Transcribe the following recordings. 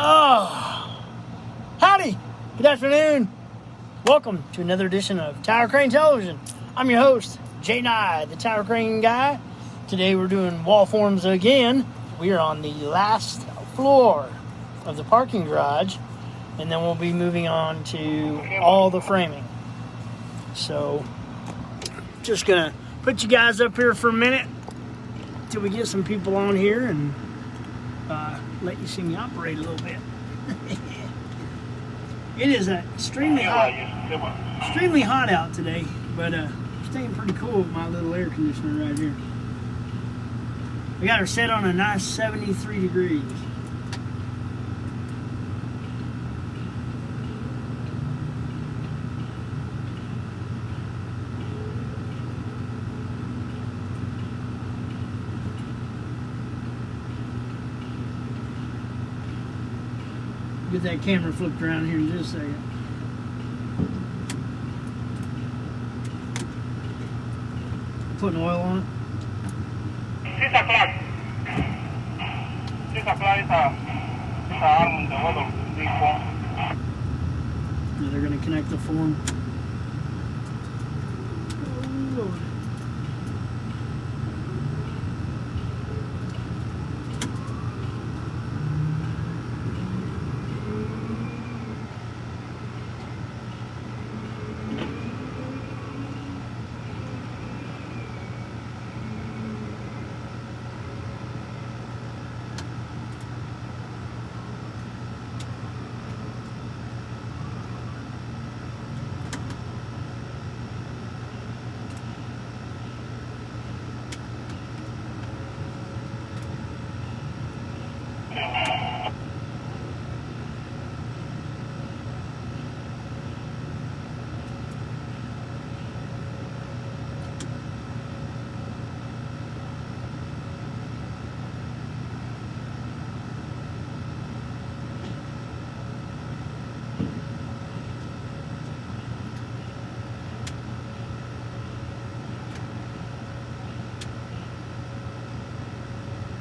Oh, howdy, good afternoon. Welcome to another edition of Tower Crane Television. I'm your host, Jay Nye, the Tower Crane guy. Today we're doing wall forms again. We are on the last floor of the parking garage, and then we'll be moving on to all the framing. So, just gonna put you guys up here for a minute till we get some people on here and let you see me operate a little bit. It is extremely hot out today, but staying pretty cool with my little air conditioner right here. We got her set on a nice 73 degrees. Get that camera flipped around here in just a second. Putting oil on it. Now they're going to connect the form. Oh, Lord.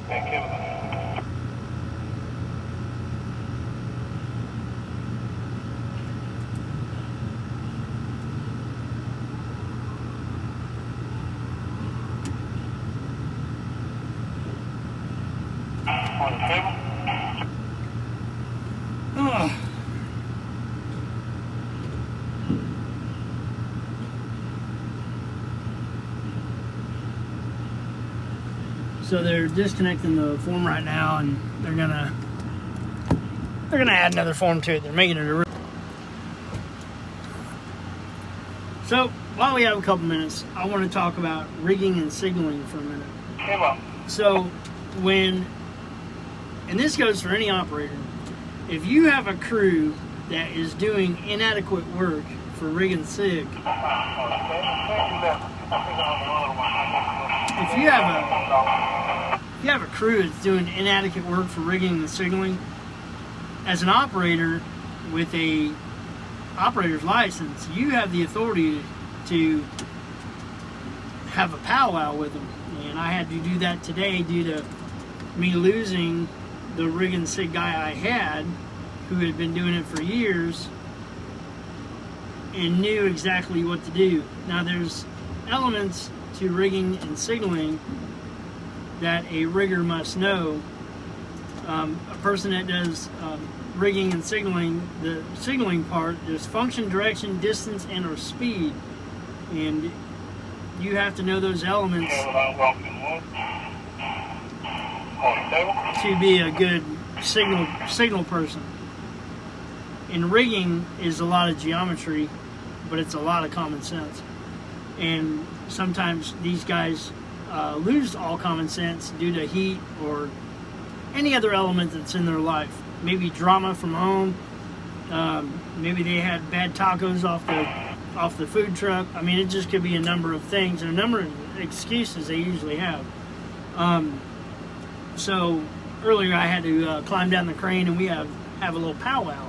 Thank you. On the table. So they're disconnecting the form right now, and they're gonna add another form to it. They're making it a. So while we have a couple minutes, I want to talk about rigging and signaling for a minute. So when, and this goes for any operator, if you have a crew that is doing inadequate work for rig and sig, if you have a crew that's doing inadequate work for rigging and signaling, as an operator with a operator's license, you have the authority to have a powwow with them. And I had to do that today due to me losing the rig and sig guy I had, who had been doing it for years and knew exactly what to do. Now there's elements to rigging and signaling that a rigger must know. A person that does rigging and signaling, the signaling part is function, direction, distance, and or speed. And you have to know those elements to be a good signal person. And rigging is a lot of geometry, but it's a lot of common sense. And sometimes these guys lose all common sense due to heat or any other element that's in their life. Maybe drama from home. Maybe they had bad tacos off the food truck. I mean, it just could be a number of things and a number of excuses they usually have. So earlier I had to climb down the crane, and we have a little powwow.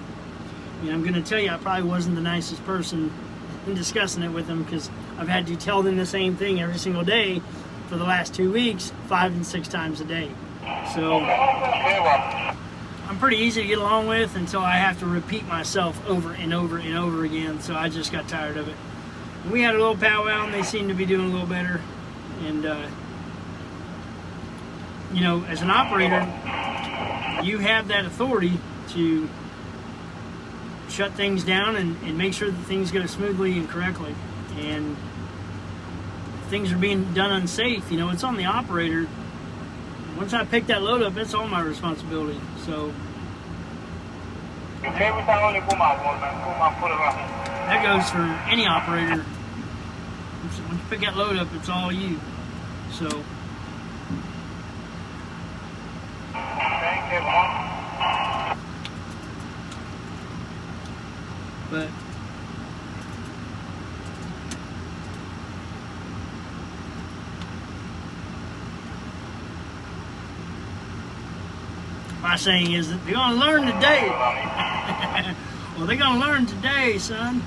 And I'm going to tell you, I probably wasn't the nicest person in discussing it with them, because I've had to tell them the same thing every single day for the last 2 weeks, 5 and 6 times a day. So I'm pretty easy to get along with until I have to repeat myself over and over and over again. So I just got tired of it. And we had a little powwow, and they seem to be doing a little better. And you know, as an operator, you have that authority to shut things down and make sure that things go smoothly and correctly. And if things are being done unsafe, you know, it's on the operator. Once I pick that load up, it's all my responsibility. So that goes for any operator. Once you pick that load up, it's all you. So but my saying is that they're going to learn today. Well, they're going to learn today, son.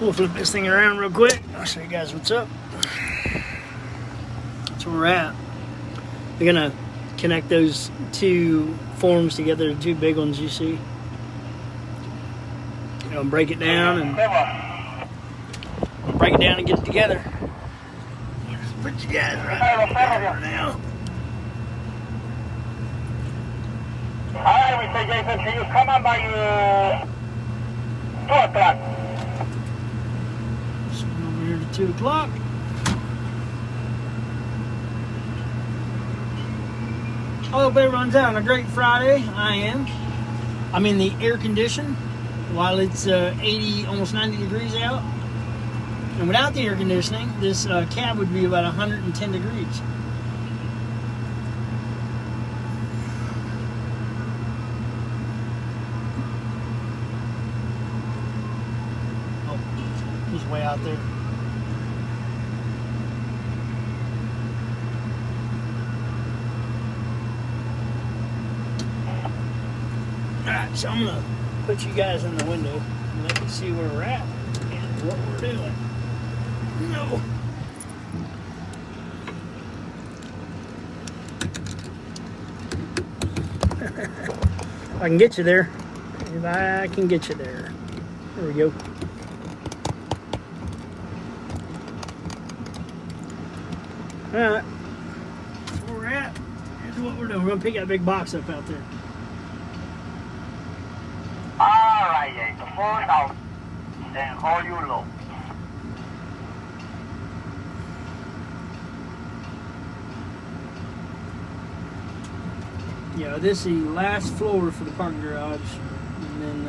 We'll flip this thing around real quick. I'll show you guys what's up. That's where we're at. We're gonna connect those two forms together, the two big ones you see. You know, break it down and break it down and get it together. Just put you guys right there now. Alright, Mr. Jason, can you come on by 2 o'clock? Over here to 2 o'clock. I hope everyone's having a great Friday. I am. I'm in the air condition while it's 80, almost 90 degrees out. And without the air conditioning, this cab would be about 110 degrees. Oh, he's way out there. Alright, so I'm going to put you guys in the window and let you see where we're at and what we're doing. No. I can get you there. If I can get you there. There we go. Alright. That's where we're at. Here's what we're doing. We're going to pick that big box up out there. Alright, Jason, forward out and hold you low. Yeah, this is the last floor for the parking garage, and then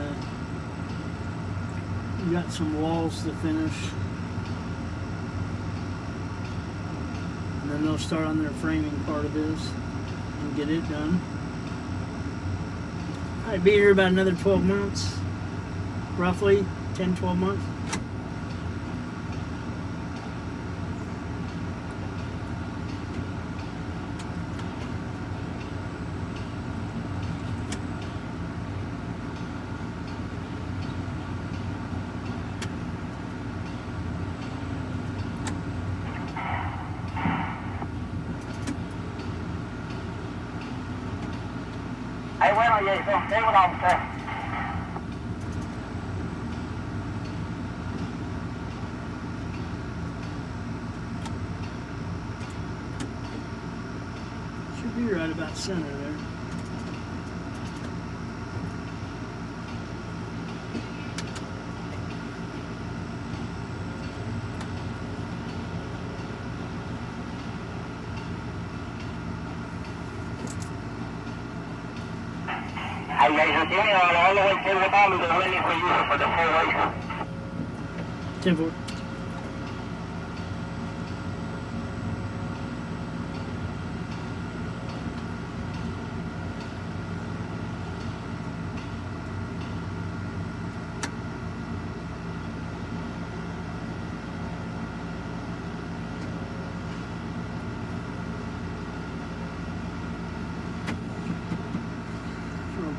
we got some walls to finish, and then they'll start on their framing part of this and get it done. I'd be here about another 12 months, roughly 10, 12 months. Ahí bueno, Jason, stay with us, sir. Should be right about center there. Ahí, Jason, tiene all the way to the bottom, they're waiting for you for the 4 ways. 10-4.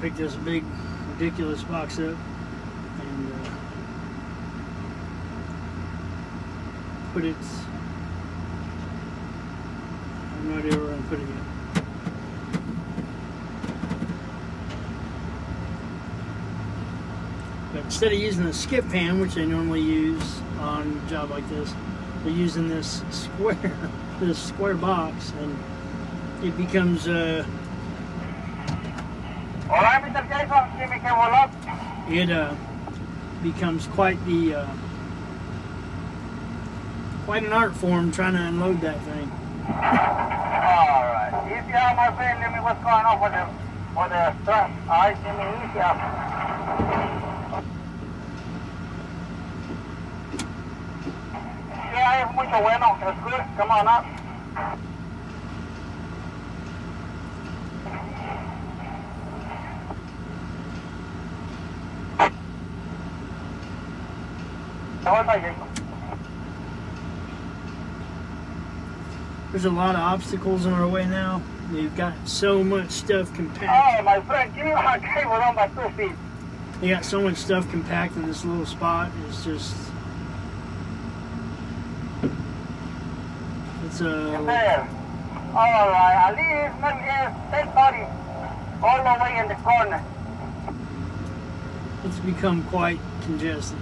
pick this big, ridiculous box up and put it. I have no idea where we're going to put it yet. But instead of using a skip pan, which they normally use on a job like this, we're using this square box, and it becomes Hola, Mr. Jason. Give me que voló. it becomes quite an art form trying to unload that thing. Alright. Easy out, my friend. Tell me what's going on with the strap. Alright, give me easy out. Yeah, es mucho bueno. It's good. Come on up. There's a lot of obstacles in our way now. They've got so much stuff compact. Oh, my friend, give me my cable on my 2 feet. They got so much stuff compact in this little spot. It's just, it's Yes, sir. Alright, at least maybe 10:30 all the way in the corner. it's become quite congested.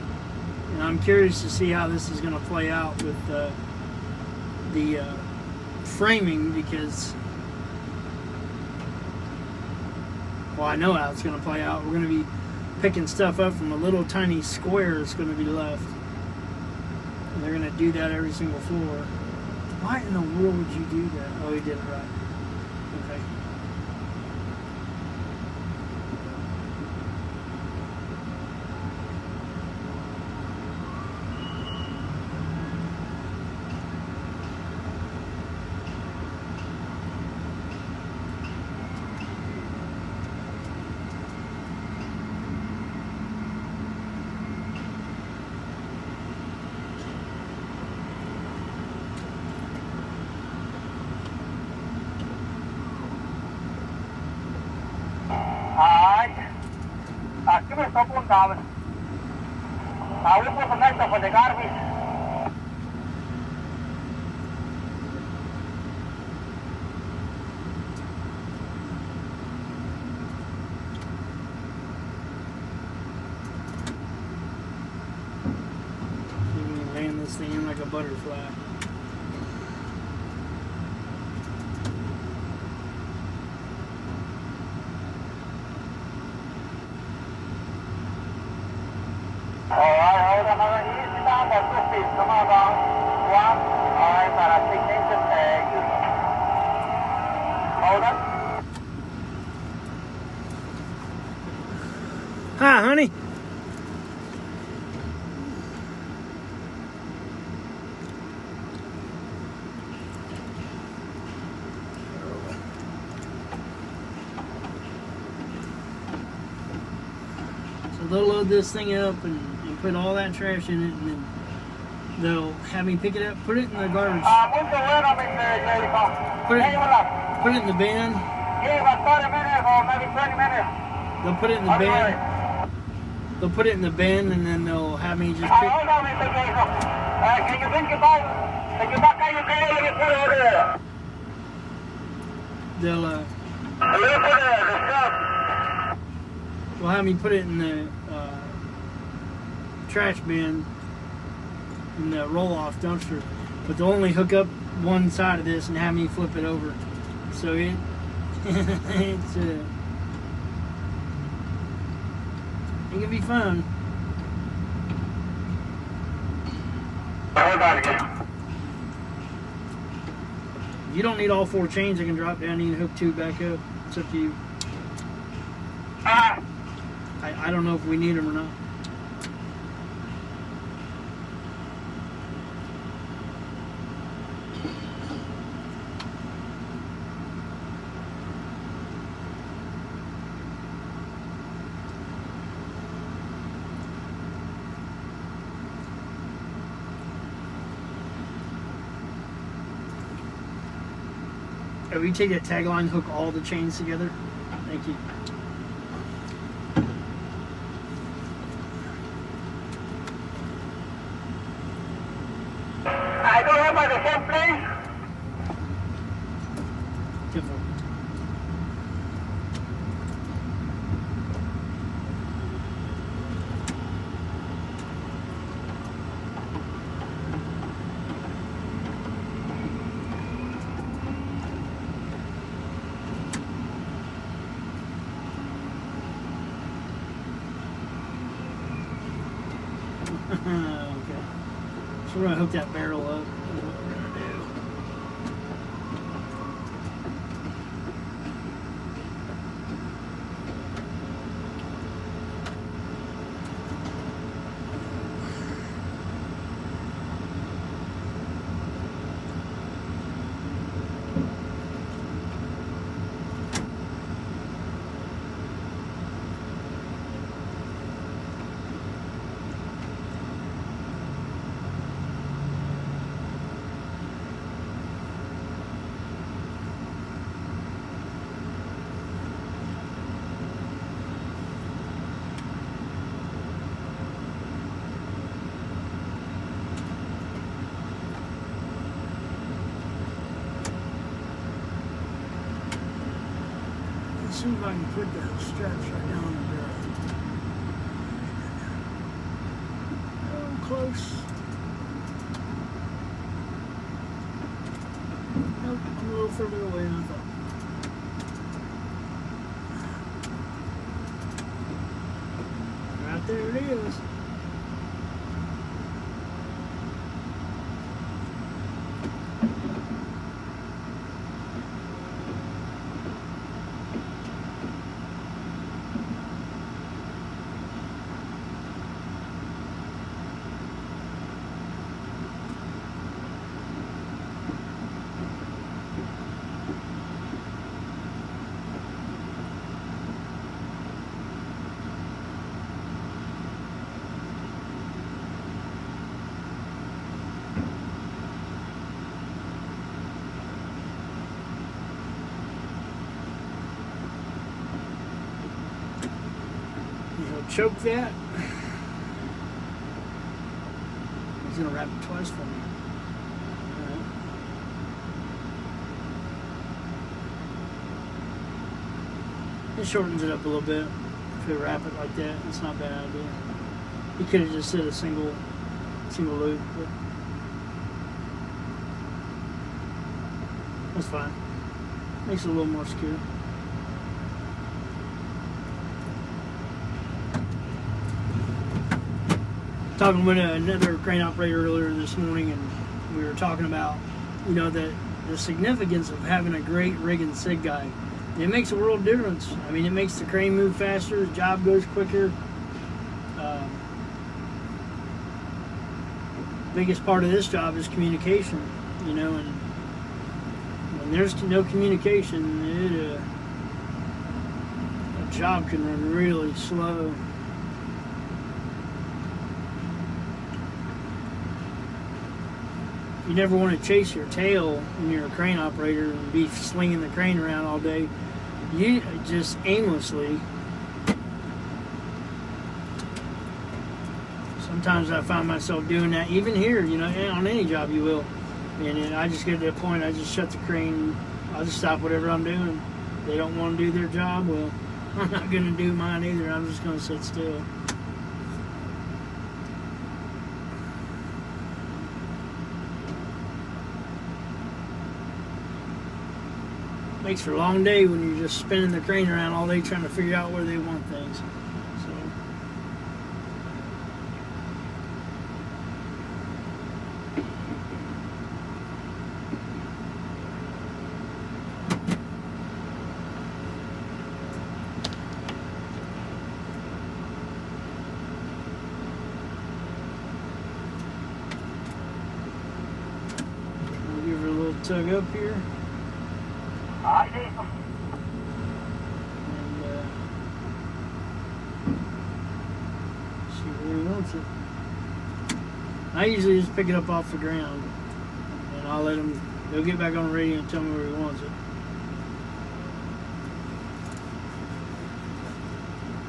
And I'm curious to see how this is going to play out with the framing, because, well, I know how it's going to play out. We're going to be picking stuff up from a little tiny square that's going to be left. And they're going to do that every single floor. Why in the world would you do that? Oh, he did it right. Okay. Alright. Aquí me está apuntado. I will put the next for the garbage. You can land this thing in like a butterfly. Alright, hold on. Easy down for 2 feet. Come on down. 1. Alright, para 6 inches. Hold on. Hi, honey. So they'll load this thing up and put all that trash in it, and then they'll have me pick it up, put it in the garbage, Mucho bueno, Mr. Jason. Put it- Hey, hola. put it in the bin. Give about 30 minutes or maybe 20 minutes. They'll put it in the bin. They'll put it in the bin, and then they'll have me just pick. Hold on, Mr. Jason. Can you bring it back? Can you back out your cable and put it over there? They'll Look at the stuff. will have me put it in the trash bin in the roll-off dumpster, but they'll only hook up one side of this and have me flip it over. So it it's it can be fun. Hold on again. You don't need all 4 chains. I can drop down. You can hook 2 back up. It's up to you. I don't know if we need them or not. If we take that tagline, hook all the chains together. Thank you. Careful. Okay. So we're gonna hook that barrel up. Is what we're gonna do. Let's see if I can put the straps right down on the barrel. Oh, close. Nope, I'm a little further away than I thought. Right there it is. Choke that. He's gonna wrap it twice for me. Alright. It shortens it up a little bit. If you wrap it like that, it's not a bad idea. You could have just said a single loop, but that's fine. Makes it a little more secure. Talking with another crane operator earlier this morning, and we were talking about, you know, the significance of having a great rig and sig guy. It makes a world of difference. I mean, it makes the crane move faster, the job goes quicker. Biggest part of this job is communication, you know, and when there's no communication, a job can run really slow. You never want to chase your tail when you're a crane operator and be slinging the crane around all day. You just aimlessly. Sometimes I find myself doing that, even here, you know, on any job you will. And then I just get to the point, I just shut the crane, I'll just stop whatever I'm doing. If they don't want to do their job, well, I'm not going to do mine either. I'm just going to sit still. Makes for a long day when you're just spinning the crane around all day trying to figure out where they want things. So I'll give her a little tug up here. And see where he wants it. I usually just pick it up off the ground, and I'll let him. He'll get back on the radio and tell me where he wants it.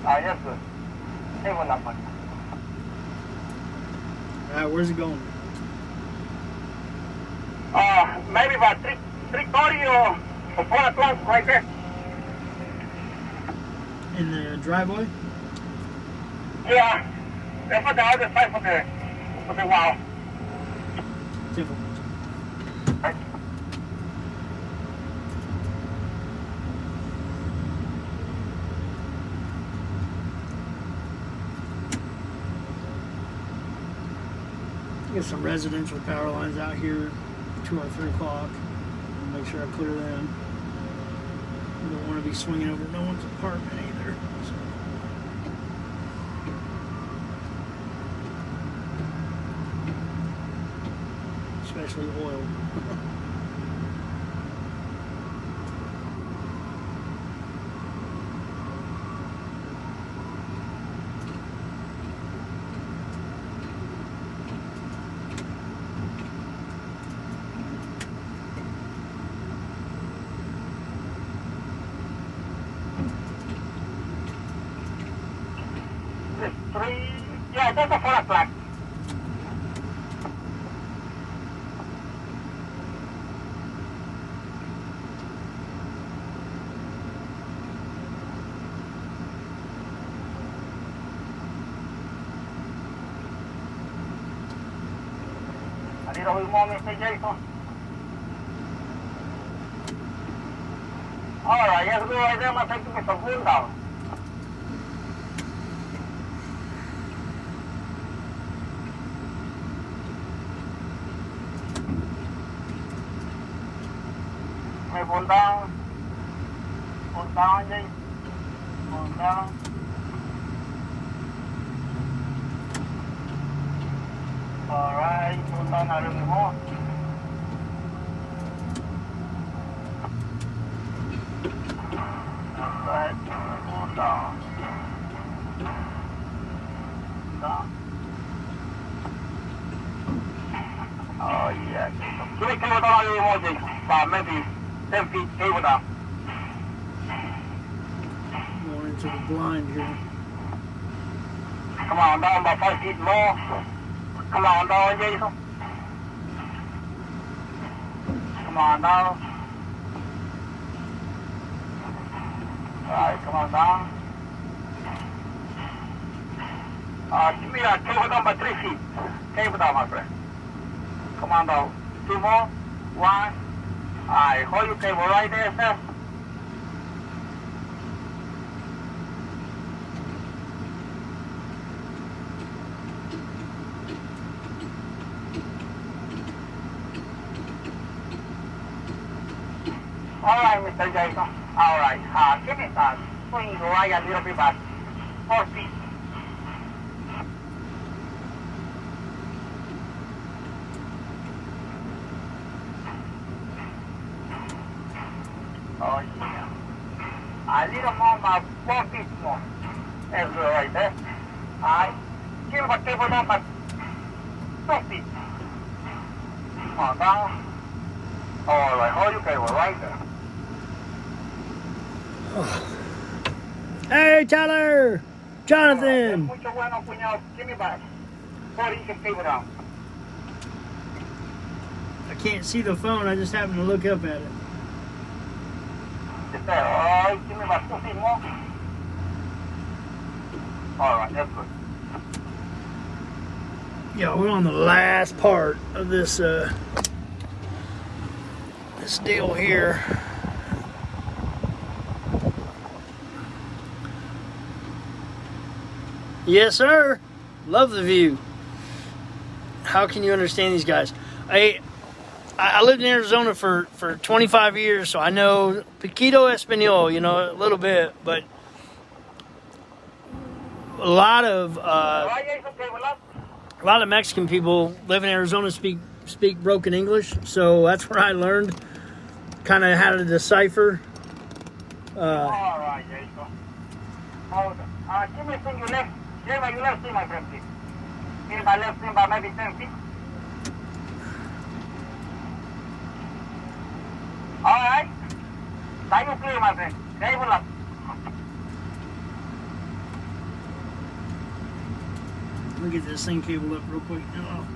Yes, sir. Hey, one up, man. All right, where's it going? Maybe about 340 or The 4 o'clock right there. In the driveway? Yeah. That's on the other side for the wall. Simple. Right. Get some residential power lines out here, 2 or 3 o'clock. Make sure I clear them. You don't want to be swinging over no one's apartment either. So. Especially oil. Yeah, that's a 4 o'clock. A little bit more, Mr. Jason. Alright, let's go right there. I'm taking Mr. Boone down. Pull down, Jay. Pull down. Alright, pull down a little bit more. Alright, pull down. Down. Oh yeah. Can we come down a little more, Jay? Maybe 10 feet cable down. Going into the blind here. Come on down about 5 feet more. Come on down, Jason. Come on down. Alright, come on down. Give me a cable down by 3 feet. Cable down, my friend. Come on down. 2 more. 1. Alright, hold your cable right there, sir. Alright, Mr. Jason. Alright, give me that. Swing right a little bit back. 4 feet. Oh, yeah. A little more, about 4 feet more. That's good right there. Alright. Give the cable down by 2 feet. Come on down. Alright, hold your cable right there. Hey, Tyler! Jonathan! Mucho bueno, cuñado. Give me back. 40 inch cable down. I can't see the phone, I just happen to look up at it. Just there. Alright, give me about 2 feet more. Alright, that's good. Yeah, we're on the last part of this this deal here. Yes, sir. Love the view. How can you understand these guys? I lived in Arizona for 25 years, so I know Poquito Espanol, you know, a little bit, but a lot of Mexican people live in Arizona speak broken English, so that's where I learned kind of how to decipher. All right, Jason. Hold on. Give me your left. Give me your left feet, my friend, please. Give me my left feet by maybe 10 feet. All right. Time is clear, my friend. Cable up. Let me get this thing cabled up real quick. Oh.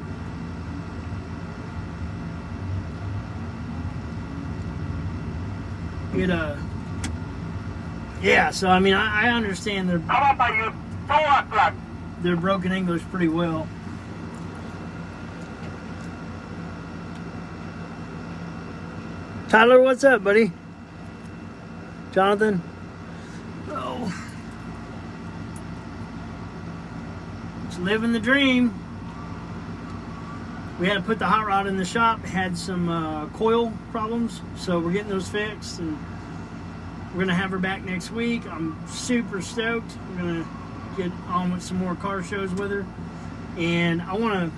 Yeah, so I mean, I understand How about you? 2 o'clock. their broken English pretty well. Tyler, what's up, buddy? Jonathan? Oh. Just living the dream. We had to put the hot rod in the shop. Had some coil problems, so we're getting those fixed, and we're gonna have her back next week. I'm super stoked. We're gonna get on with some more car shows with her, and I want to.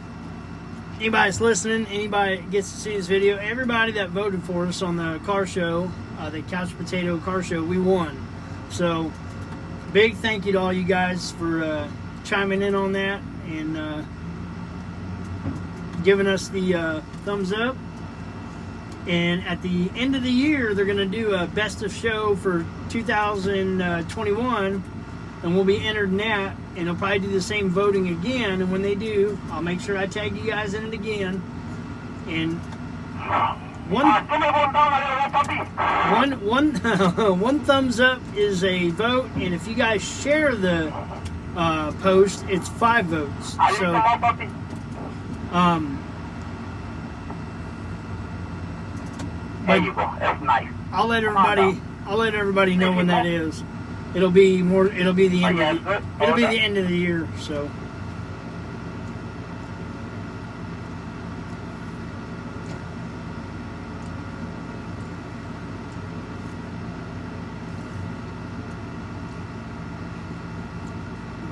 Anybody that's listening, anybody that gets to see this video, everybody that voted for us on the car show, the Couch Potato Car Show, we won. So, big thank you to all you guys for chiming in on that and giving us the thumbs up. And at the end of the year, they're going to do a best of show for 2021, and we'll be entered in that, and they'll probably do the same voting again. And when they do, I'll make sure I tag you guys in it again. And one thumbs up is a vote, and if you guys share the post, it's 5 votes. So there you go. That's nice. I'll let everybody know when that is. It'll be the end the end of the year, so.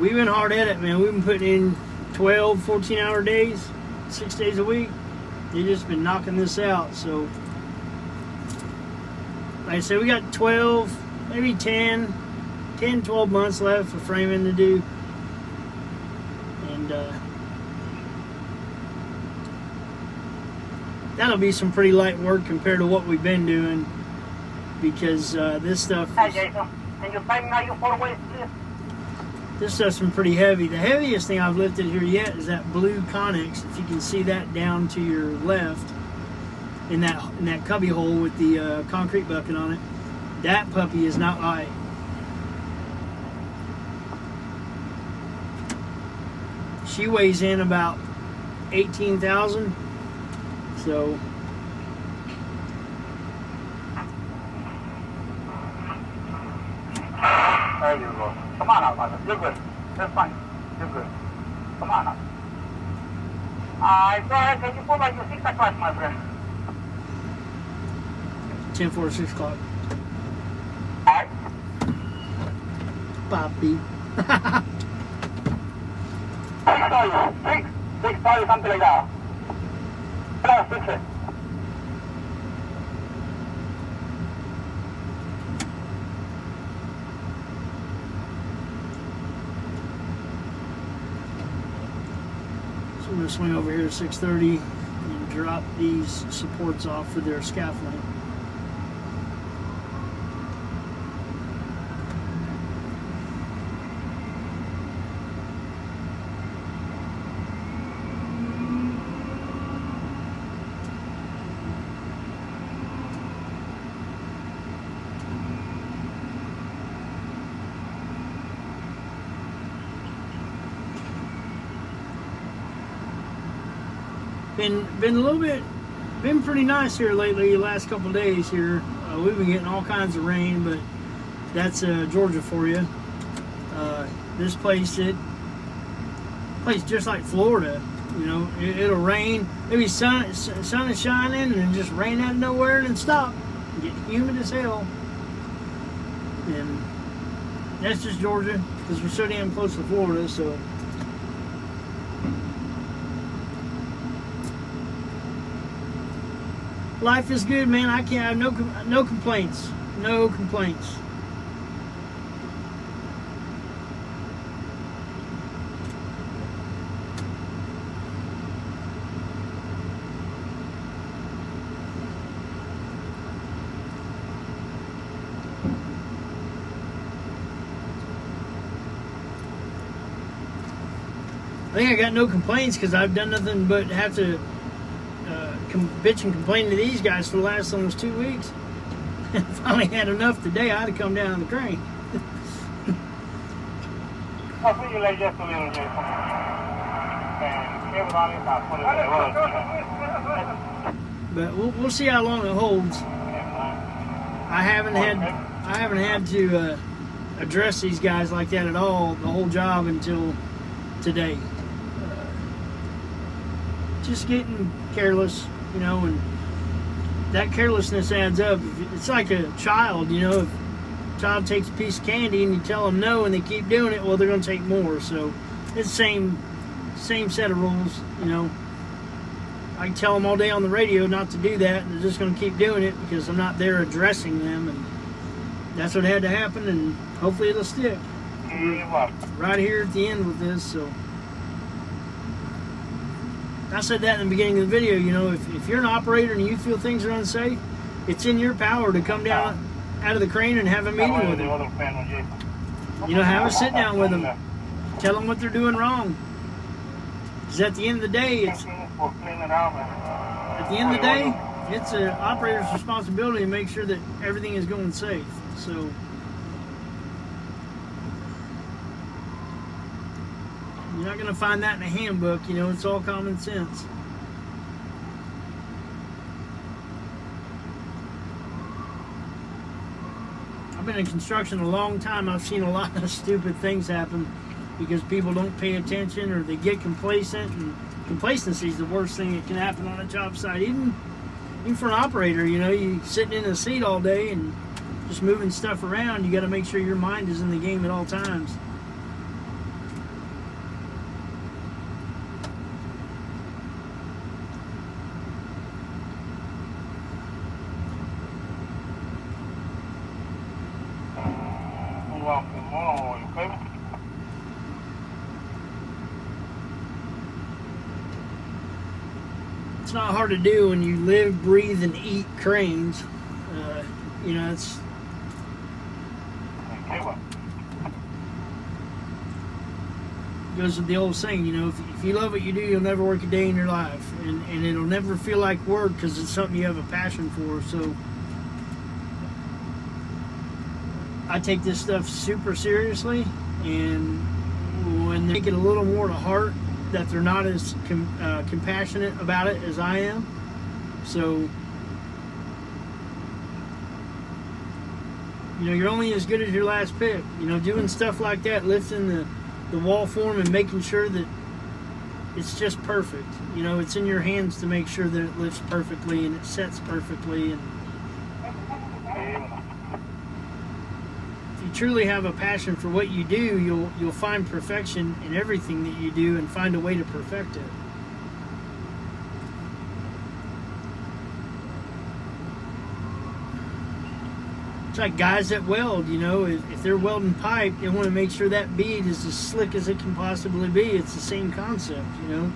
We've been hard at it, man. We've been putting in 12, 14-hour days, 6 days a week. They've just been knocking this out, so. Like I said, we got 12, maybe 10, 12 months left for framing to do. And that'll be some pretty light work compared to what we've been doing, because this stuff Hey, Jason, can you find me your 4 ways, please? This stuff's been pretty heavy. The heaviest thing I've lifted here yet is that blue Connex. If you can see that down to your left, in that cubby hole with the concrete bucket on it. That puppy is not light. She weighs in about 18,000. So there you go. Come on out, Martha. You're good. That's fine. You're good. Come on out. Go ahead. Can you pull out your 6 o'clock, my friend? 10-4, 6 o'clock. Alright. Poppy. 6 probably something like that. Let's fix it. So I'm going to swing over here at 6:30 and drop these supports off for their scaffolding. Been pretty nice here lately. The last couple of days here, we've been getting all kinds of rain, but that's Georgia for you. This place just like Florida. You know, it'll rain. Maybe sun is shining and then just rain out of nowhere and then stop. Get humid as hell. And that's just Georgia because we're so damn close to Florida. So. Life is good, man. I can't have no complaints. No complaints. I think I got no complaints because I've done nothing but have to bitch and complain to these guys for the last almost 2 weeks. Finally had enough today. I had to come down on the crane. I'll see you later just a little, Jason. And everybody about 20 minutes. But we'll see how long it holds. I haven't had to address these guys like that at all the whole job until today. Just getting careless, you know, and that carelessness adds up. It's like a child, you know. If a child takes a piece of candy and you tell them no and they keep doing it, well, they're going to take more. So it's the same set of rules, you know. I can tell them all day on the radio not to do that, and they're just going to keep doing it because I'm not there addressing them, and that's what had to happen, and hopefully it'll stick. We're right here at the end with this, so. I said that in the beginning of the video, you know, if you're an operator and you feel things are unsafe, it's in your power to come down out of the crane and have a meeting with them. You know, have a sit down with them. Tell them what they're doing wrong. Because at the end of the day, it's an operator's responsibility to make sure that everything is going safe. So you're not going to find that in a handbook, you know, it's all common sense. I've been in construction a long time. I've seen a lot of stupid things happen because people don't pay attention or they get complacent, and complacency is the worst thing that can happen on a job site. Even for an operator, you know, you sitting in a seat all day and just moving stuff around, you got to make sure your mind is in the game at all times. It's not hard to do when you live, breathe, and eat cranes. You know, it's goes with the old saying, you know, if you love what you do, you'll never work a day in your life, and it'll never feel like work because it's something you have a passion for. So I take this stuff super seriously, and when they take it a little more to heart, that they're not as compassionate about it as I am. So, you know, you're only as good as your last pick. You know, doing stuff like that, lifting the wall form and making sure that it's just perfect. You know, it's in your hands to make sure that it lifts perfectly and it sets perfectly. And if you truly have a passion for what you do, you'll find perfection in everything that you do and find a way to perfect it. It's like guys that weld, you know, if they're welding pipe, they want to make sure that bead is as slick as it can possibly be. It's the same concept, you know.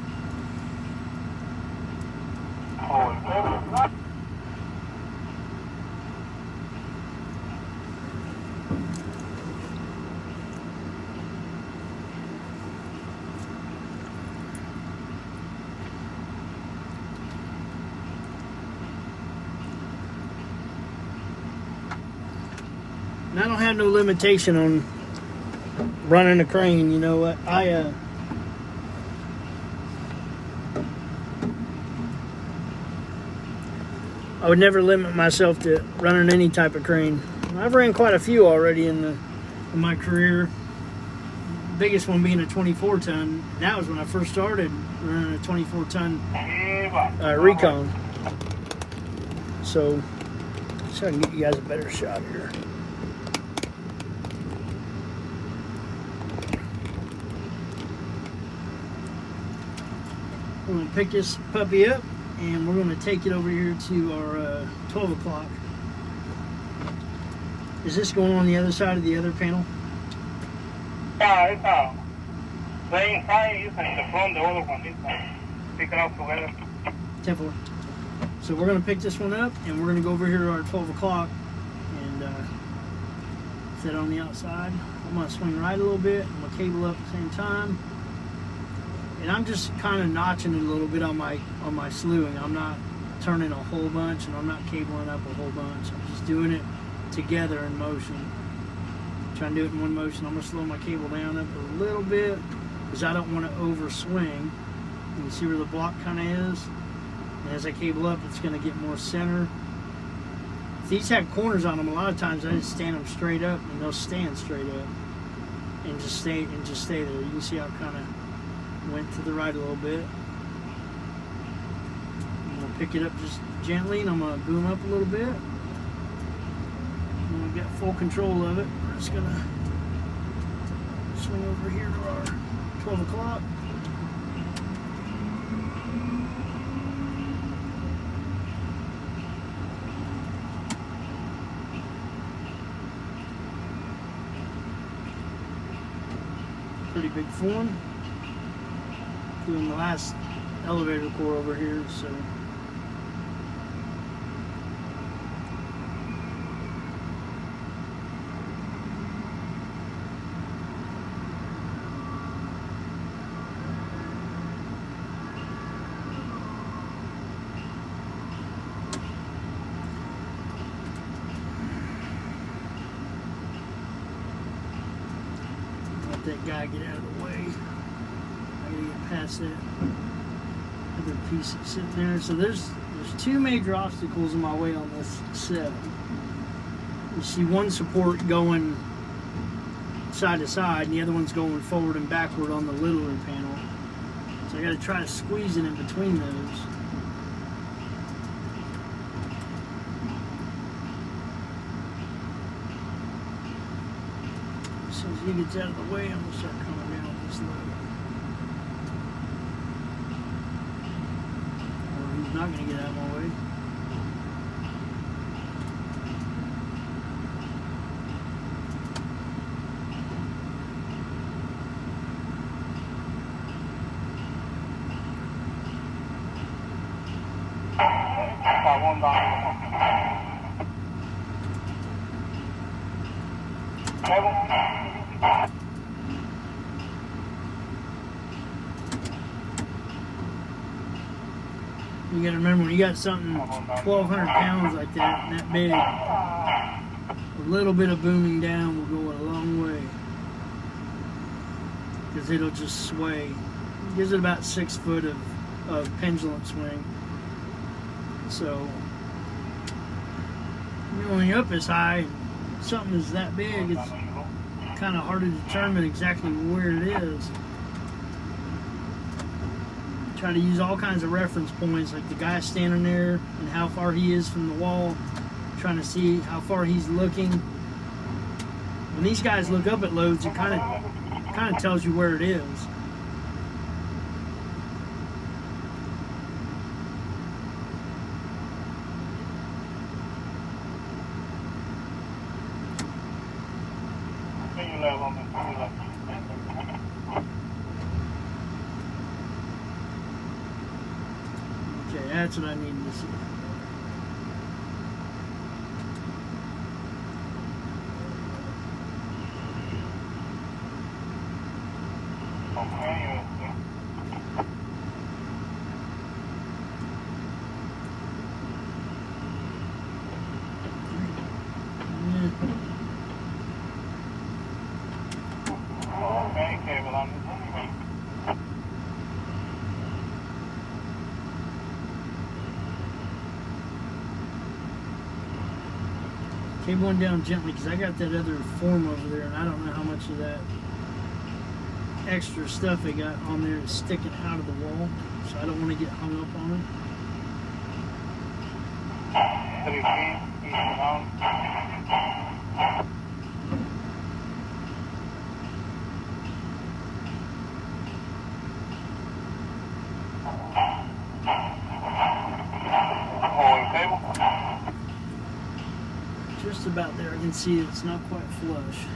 And I don't have no limitation on running a crane, you know what? I would never limit myself to running any type of crane. I've ran quite a few already in my career. The biggest one being a 24-ton. That was when I first started running a 24-ton Recon. So I can get you guys a better shot here. We're going to pick this puppy up and we're going to take it over here to our 12 o'clock. Is this going on the other side of the other panel? Yeah, it's the inside is in the front, the other one is pick it up together. 10-4. So we're going to pick this one up and we're going to go over here to our 12 o'clock and set it on the outside. I'm going to swing right a little bit. I'm going to cable up at the same time. And I'm just kind of notching it a little bit on my slewing. I'm not turning a whole bunch, and I'm not cabling up a whole bunch. I'm just doing it together in motion. Trying to do it in one motion. I'm going to slow my cable down up a little bit because I don't want to overswing. You can see where the block kind of is. And as I cable up, it's going to get more center. If these have corners on them, a lot of times I just stand them straight up, and they'll stand straight up and just stay there. You can see how it kind of went to the right a little bit. I'm going to pick it up just gently, and I'm going to boom up a little bit. When we got full control of it, we're just going to swing over here to our 12 o'clock. Pretty big form. Doing the last elevator core over here, so that guy get out of the way. I gotta get past that other piece that's sitting there. So there's two major obstacles in my way on this set. You see one support going side to side, and the other one's going forward and backward on the littler panel. So I gotta try to squeeze it in between those. As soon as he gets out of the way, I'm going to start coming down this load. Or he's not going to get out of my way. You gotta remember, when you got something 1,200 pounds like that, and that big, a little bit of booming down will go a long way. Because it'll just sway. It gives it about 6 foot of pendulum swing. So, when you're up as high, something is that big, it's kind of hard to determine exactly where it is. Try to use all kinds of reference points, like the guy standing there and how far he is from the wall, trying to see how far he's looking. When these guys look up at loads, it kind of tells you where it is. Okay, that's what I need to see. Cabling down gently because I got that other form over there, and I don't know how much of that extra stuff they got on there is sticking out of the wall, so I don't want to get hung up on it. 3 feet, eastbound. Just about there. I can see it's not quite flush.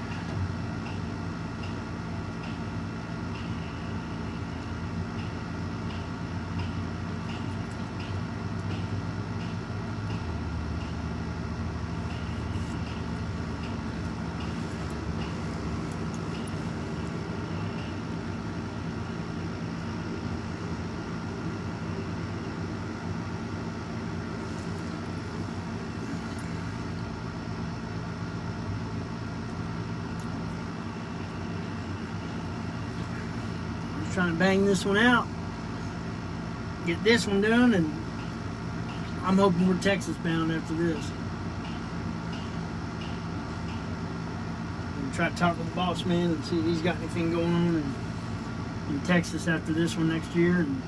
trying to bang this one out, get this one done, and I'm hoping we're Texas bound after this. And try to talk with the boss man and see if he's got anything going on in Texas after this one next year. And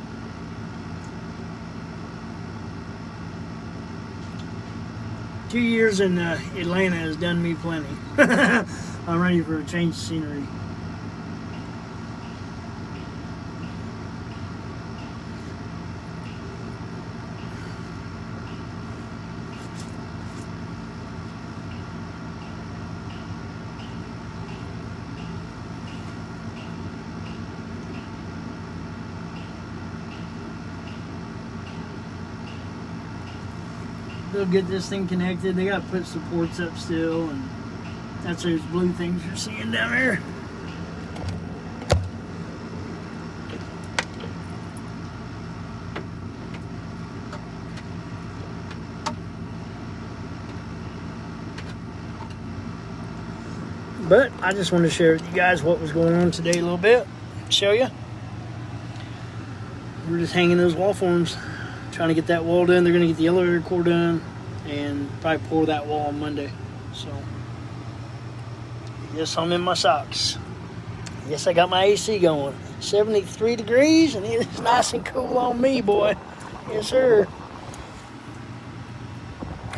2 years in Atlanta has done me plenty. I'm ready for a change of scenery. They'll get this thing connected. They got to put supports up still, and that's those blue things you're seeing down there. But I just want to share with you guys what was going on today a little bit. Show you. We're just hanging those wall forms, trying to get that wall done. They're going to get the elevator core done and probably pour that wall on Monday. So, yes, I'm in my socks. Yes, I got my AC going. 73 degrees, and it's nice and cool on me, boy. Yes, sir.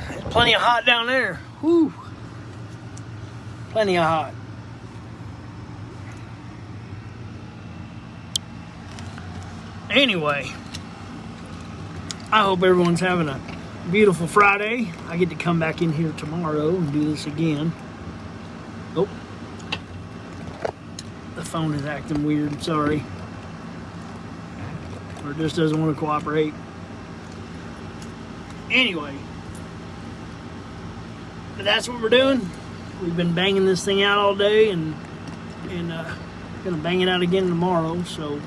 It's plenty of hot down there. Whew. Plenty of hot. Anyway, I hope everyone's having a beautiful Friday. I get to come back in here tomorrow and do this again. Oh, the phone is acting weird, sorry. Or it just doesn't want to cooperate. Anyway, but that's what we're doing. We've been banging this thing out all day, and gonna bang it out again tomorrow. So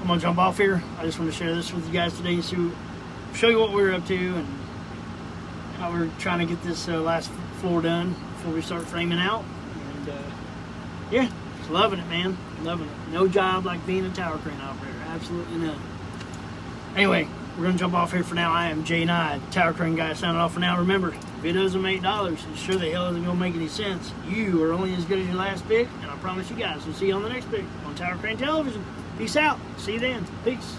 I'm gonna jump off here. I just want to share this with you guys today, so show you what we're up to and how we're trying to get this last floor done before we start framing out. And yeah, just loving it, man. Loving it. No job like being a tower crane operator. Absolutely none. Anyway, we're going to jump off here for now. I am Jay Nye, Tower Crane Guy, signing off for now. Remember, if it doesn't make dollars, it sure the hell isn't going to make any sense. You are only as good as your last pick, and I promise you guys, we'll see you on the next pick on Tower Crane Television. Peace out. See you then. Peace.